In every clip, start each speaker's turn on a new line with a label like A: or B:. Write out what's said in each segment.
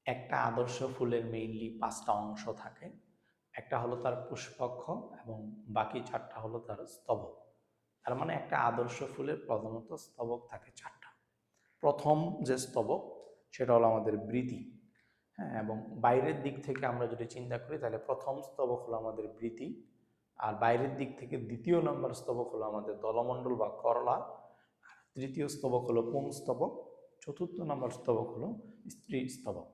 A: একটা আদর্শ ফুলের মেইনলি 5টা অংশ থাকে। একটা হলো তার পুষ্পক্ষ এবং বাকি 4টা হলো তার স্তবক। তার মানে একটা আদর্শ ফুলের প্রধানত স্তবক থাকে 4টা। প্রথম যে স্তবক সেটা হলো আমাদের বৃতি। হ্যাঁ, এবং বাইরের দিক থেকে আমরা যদি চিন্তা করি তাহলে প্রথম স্তবক হলো আমাদের বৃতি, আর বাইরের দিক থেকে দ্বিতীয় নম্বর স্তবক হলো আমাদের দলমণ্ডল বা করলা, তৃতীয় স্তবক হলো পুংস্তবক, চতুর্থ নম্বর স্তবক হলো স্ত্রী স্তবক।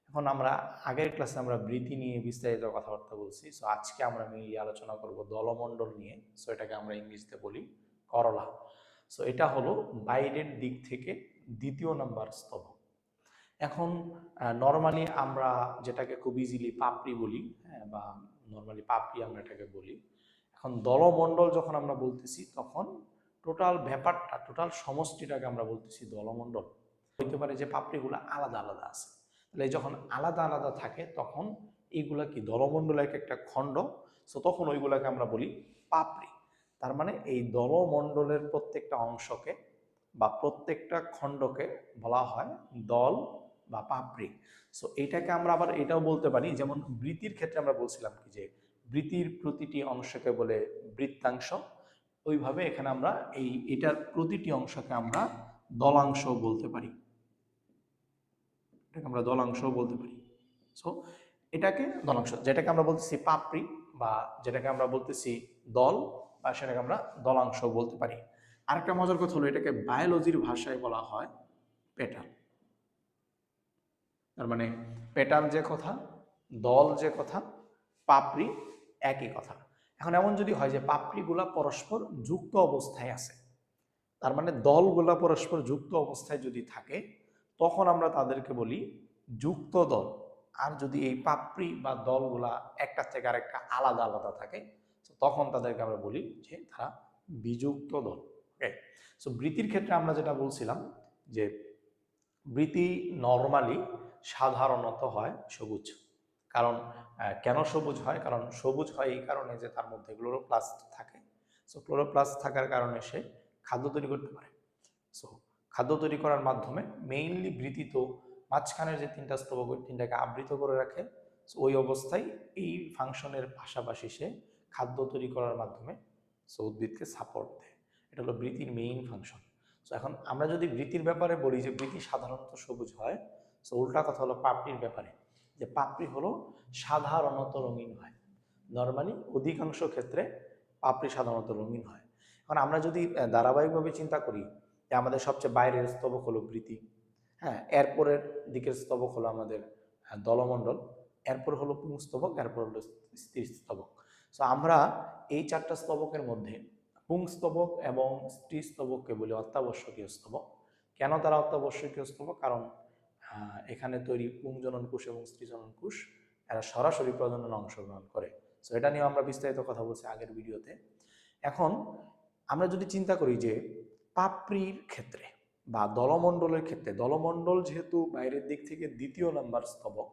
A: এখন আমরা আগের ক্লাসে আমরা বৃতি নিয়ে বিস্তারিত কথাবার্তা বলছি, সো আজকে আমরা মেইনলি আলোচনা করব দলমণ্ডল নিয়ে। সো এটাকে আমরা ইংরেজিতে বলি করলা। সো এটা হলো বাইরের দিক থেকে দ্বিতীয় নাম্বার স্তবক। এখন নর্মালি আমরা যেটাকে খুব ইজিলি পাপড়ি বলি, হ্যাঁ, বা নর্মালি পাপড়ি আমরা এটাকে বলি। এখন দলমণ্ডল যখন আমরা বলতেছি তখন টোটাল ব্যাপারটা, টোটাল সমষ্টিটাকে আমরা বলতেছি দলমণ্ডল। হইতে পারে যে পাপড়িগুলো আলাদা আলাদা আছে, তাহলে যখন আলাদা আলাদা থাকে তখন এইগুলা কি দলমণ্ডল এক একটা খণ্ড। সো তখন ওইগুলাকে আমরা বলি পাপড়ি। তার মানে এই দলমণ্ডলের প্রত্যেকটা অংশকে বা প্রত্যেকটা খণ্ডকে বলা হয় দল বা পাপড়ি। সো এইটাকে আমরা আবার এটাও বলতে পারি, যেমন বৃত্তির ক্ষেত্রে আমরা বলছিলাম কি যে বৃত্তির প্রতিটি অংশকে বলে বৃত্তাংশ, ওইভাবে এখানে আমরা এটার প্রতিটি অংশকে আমরা দলাংশ বলতে পারি। এটাকে আমরা দলাংশ বলতে পারি। সো এটাকে দলাংশ, যেটাকে আমরা বলতেছি পাপড়ি বা যেটাকে আমরা বলতেছি দল, বা সেটাকে আমরা দলাংশ বলতে পারি। আরেকটা মজার কথা হলো এটাকে বায়োলজির ভাষায় বলা হয় পেটাল। তার মানে পেটাল যে কথা, দল যে কথা, পাপড়ি একই কথা। এখন এমন যদি হয় যে পাপড়িগুলা পরস্পর যুক্ত অবস্থায় আছে, তার মানে দলগুলা পরস্পর যুক্ত অবস্থায় যদি থাকে তখন আমরা তাদেরকে বলি যুক্ত দল। আর যদি এই পাপড়ি বা দলগুলা একটা থেকে আরেকটা আলাদা আলাদা থাকে তখন তাদেরকে আমরা বলি যে তারা বিযুক্ত দল। ওকে, সো বৃত্তির ক্ষেত্রে আমরা যেটা বলছিলাম যে বৃত্তি নর্মালি সাধারণত হয় সবুজ। কারণ কেন সবুজ হয়? কারণ সবুজ হয় এই কারণে যে তার মধ্যে ক্লোরোপ্লাস্ট থাকে। সো ক্লোরোপ্লাস্ট থাকার কারণে সে খাদ্য তৈরি করতে পারে। সো খাদ্য তৈরি করার মাধ্যমে মেইনলি বৃত্তি তো মাঝখানের যে 3টা স্তবক ওই 3টাকে আবৃত করে রাখে। সো ওই অবস্থায় এই ফাংশনের পাশাপাশি সে খাদ্য তৈরি করার মাধ্যমে সো উদ্ভিদকে সাপোর্ট দেয়। এটা হলো বৃত্তির মেইন ফাংশন। সো এখন আমরা যদি বৃত্তির ব্যাপারে বলি যে বৃত্তি সাধারণত সবুজ হয়, সো উল্টা কথা হলো পাপড়ির ব্যাপারে, যে পাপড়ি হলো সাধারণত রঙিন হয়। নর্মালি অধিকাংশ ক্ষেত্রে পাপড়ি সাধারণত রঙিন হয়। এখন আমরা যদি ধারাবাহিকভাবে চিন্তা করি যে আমাদের সবচেয়ে বাইরের স্তবক হলো বৃত্তি, হ্যাঁ, এরপরের দিকের স্তবক হলো আমাদের দলমণ্ডল, এরপর হলো পুংস্তবক, এরপর হলো স্ত্রীস্তবক। সো আমরা এই 4টা স্তবকের মধ্যে পুংস্তবক এবং স্ত্রীস্তবককে বলি অত্যাবশ্যকীয় স্তবক। কেন তারা অত্যাবশ্যকীয় স্তবক? কারণ এখানে তৈরি পুংজনন কোষ এবং স্ত্রীজনন কোষ এরা সরাসরি প্রজননে অংশগ্রহণ করে। সো এটা নিয়ে আমরা বিস্তারিত কথা বলছি আগের ভিডিওতে। এখন আমরা যদি চিন্তা করি যে পাপড়ির ক্ষেত্রে বা দলমণ্ডলের ক্ষেত্রে, দলমণ্ডল যেহেতু বাইরের দিক থেকে দ্বিতীয় নাম্বার স্তবক,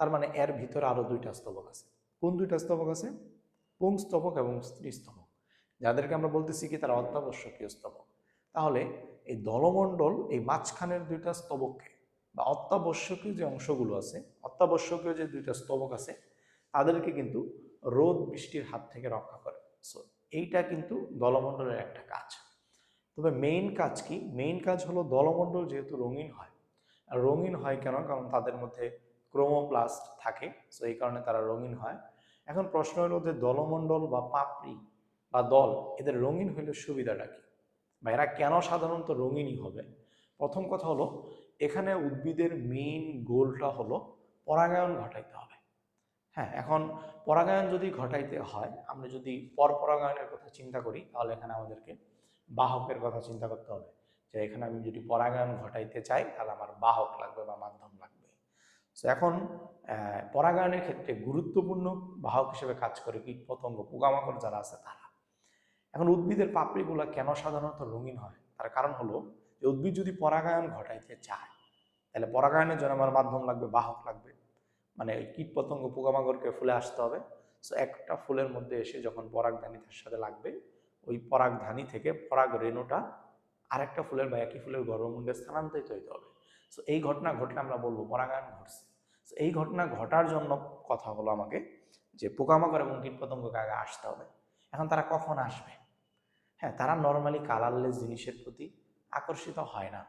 A: তার মানে এর ভিতরে আরো 2টা স্তবক আছে। কোন 2টা স্তবক আছে? পুংস্তবক এবং স্ত্রীস্তবক, যাদেরকে আমরা বলতেছি কি তারা অত্যাবশ্যকীয় স্তবক। তাহলে এই দলমণ্ডল এই মাঝখানের 2টা স্তবককে বা অত্যাবশ্যকীয় যে অংশগুলো আছে, অত্যাবশ্যকীয় যে 2টা স্তবক আছে তাদেরকে কিন্তু রোদ বৃষ্টির হাত থেকে রক্ষা করে। সো এইটা কিন্তু দলমণ্ডলের একটা কাজ। তবে মেইন কাজ কি? মেইন কাজ হলো দলমণ্ডল যেহেতু রঙিন হয়, আর রঙিন হয় কেন? কারণ তাদের মধ্যে ক্রোমোপ্লাস্ট থাকে, সো এই কারণে তারা রঙিন হয়। এখন প্রশ্ন হলো যে দলমণ্ডল বা পাপড়ি বা দল এদের রঙিন হইলে সুবিধাটা কি, বা এরা কেন সাধারণত রঙিনই হবে? প্রথম কথা হলো এখানে উদ্ভিদের মেইন গোলটা হলো পরাগায়ন ঘটাইতে হবে। হ্যাঁ, এখন পরাগায়ন যদি ঘটাইতে হয়, আমরা যদি পরপরাগায়নের কথা চিন্তা করি তাহলে এখানে আমাদেরকে বাহকের কথা চিন্তা করতে হবে, যে এখানে আমি যদি পরাগায়ন ঘটাইতে চাই তাহলে আমার বাহক লাগবে বা মাধ্যম লাগবে। তো এখন পরাগায়নের ক্ষেত্রে গুরুত্বপূর্ণ বাহক হিসেবে কাজ করে কীট পতঙ্গ, পোকামাকড় যারা আছে তারা। এখন উদ্ভিদের পাপড়িগুলা কেন সাধারণত রঙিন হয়? তার কারণ হলো যে উদ্ভিদ যদি পরাগায়ন ঘটাইতে চায় তাহলে পরাগায়নের জন্য আমার মাধ্যম লাগবে, বাহক লাগবে। মানে কীট পতঙ্গ পোকামাকড়কে ফুলে আসতে হবে। সো একটা ফুলের মধ্যে এসে যখন পরাগধানী তার সাথে লাগবে, ওই পরাগধানী থেকে পরাগ রেণুটা আরেকটা ফুলের বা একই ফুলের গর্ভমুণ্ডে স্থানান্তরিত হইতে হবে। সো এই ঘটনা ঘটলে আমরা বলবো পরাগায়ন ঘটছে। সো এই ঘটনা ঘটার জন্য কথা হলো আমাকে যে পোকামাকড় এবং কীটপতঙ্গকে আগে আসতে হবে। এখন তারা কখন আসবে? হ্যাঁ, তারা নর্মালি কালারলেস জিনিসের প্রতি আকর্ষিত হয় না।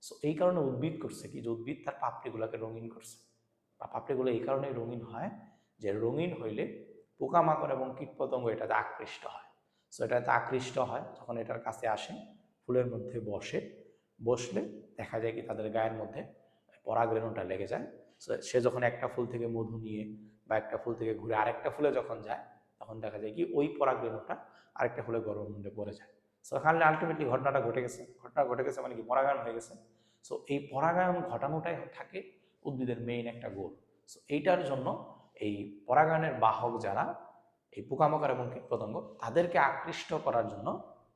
A: সো এই কারণে উদ্ভিদ করছে কি, যে উদ্ভিদ তার পাপড়িগুলোকে রঙিন করছে, বা পাপড়িগুলো এই কারণেই রঙিন হয় যে রঙিন হইলে পোকামাকড় এবং কীটপতঙ্গ এটাতে আকৃষ্ট হয়। সো এটাতে আকৃষ্ট হয় যখন এটার কাছে আসে, ফুলের মধ্যে বসে, বসলে দেখা যায় কি তাদের গায়ের মধ্যে পরাগরেণুটা লেগে যায়। সো সে যখন একটা ফুল থেকে মধু নিয়ে বা একটা ফুল থেকে ঘুরে আরেকটা ফুলে যখন যায়, তখন দেখা যায় কি ওই পরাগরেণুটা আরেকটা ফুলে গর্ভমুণ্ডে পড়ে যায়। সো এখানে আলটিমেটলি ঘটনা ঘটে গেছে মানে কি পরাগায়ন হয়ে গেছে। সো এই পরাগায়ন ঘটানোটাই থাকে উদ্ভিদের মেইন একটা গোল। সো এইটার জন্য এই পরাগায়নের বাহক যারা এই পোকামাকড় এবং কীটপতঙ্গ, তাদেরকে আকৃষ্ট করার জন্য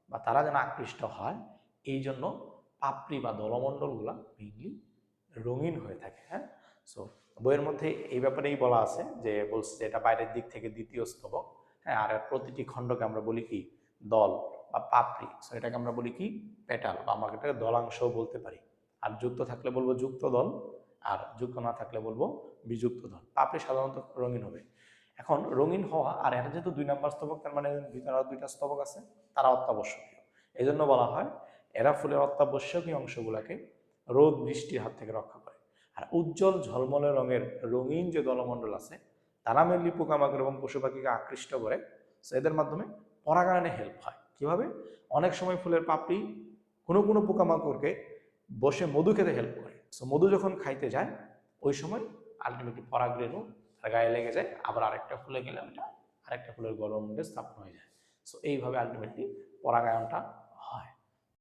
A: বা তারা যেন আকৃষ্ট হয়, এই জন্য পাপড়ি বা দলমণ্ডলগুলা মেইনলি রঙিন হয়ে থাকে। হ্যাঁ, সো বইয়ের মধ্যে এই ব্যাপারেই বলা আছে, যে বলছে যে এটা বাইরের দিক থেকে দ্বিতীয় স্তবক। হ্যাঁ, আর প্রতিটি খণ্ডকে আমরা বলি কি দল বা পাপড়ি। সো এটাকে আমরা বলি কি পেটাল, বা আমরা এটাকে দলাংশও বলতে পারি। আর যুক্ত থাকলে বলবো যুক্ত দল, আর যুক্ত না থাকলে বলবো বিযুক্ত দল। পাপড়ি সাধারণত রঙিন হবে। এখন রঙিন হওয়া, আর এটা যেহেতু 2 নম্বর স্তবক, তার মানে ভিতরে আরো 2টা স্তবক আছে, তারা অত্যাবশ্যকীয়। এই জন্য বলা হয় এরা ফুলের অত্যাবশ্যকীয় অংশগুলোকে রোদ বৃষ্টির হাত থেকে রক্ষা করে। আর উজ্জ্বল ঝলমলে রঙের রঙিন যে দলমণ্ডল আছে, তারা মেনলি পোকামাকড় এবং পশু পাখিকে আকৃষ্ট করে। সো এদের মাধ্যমে পরাগায়নে হেল্প হয়। কিভাবে? অনেক সময় ফুলের পাপড়ি কোনো পোকামাকড়কে বসে মধু খেতে হেল্প করে। সো মধু যখন খাইতে যায়, ওই সময় আলটিমেটলি পরাগরেণু তার গায়ে লেগে যায়, আবার আরেকটা ফুলে গেলে ওইটা আরেকটা ফুলের গর্ভমুণ্ডে স্থাপন হয়ে যায়। সো এইভাবে আলটিমেটলি পরাগায়নটা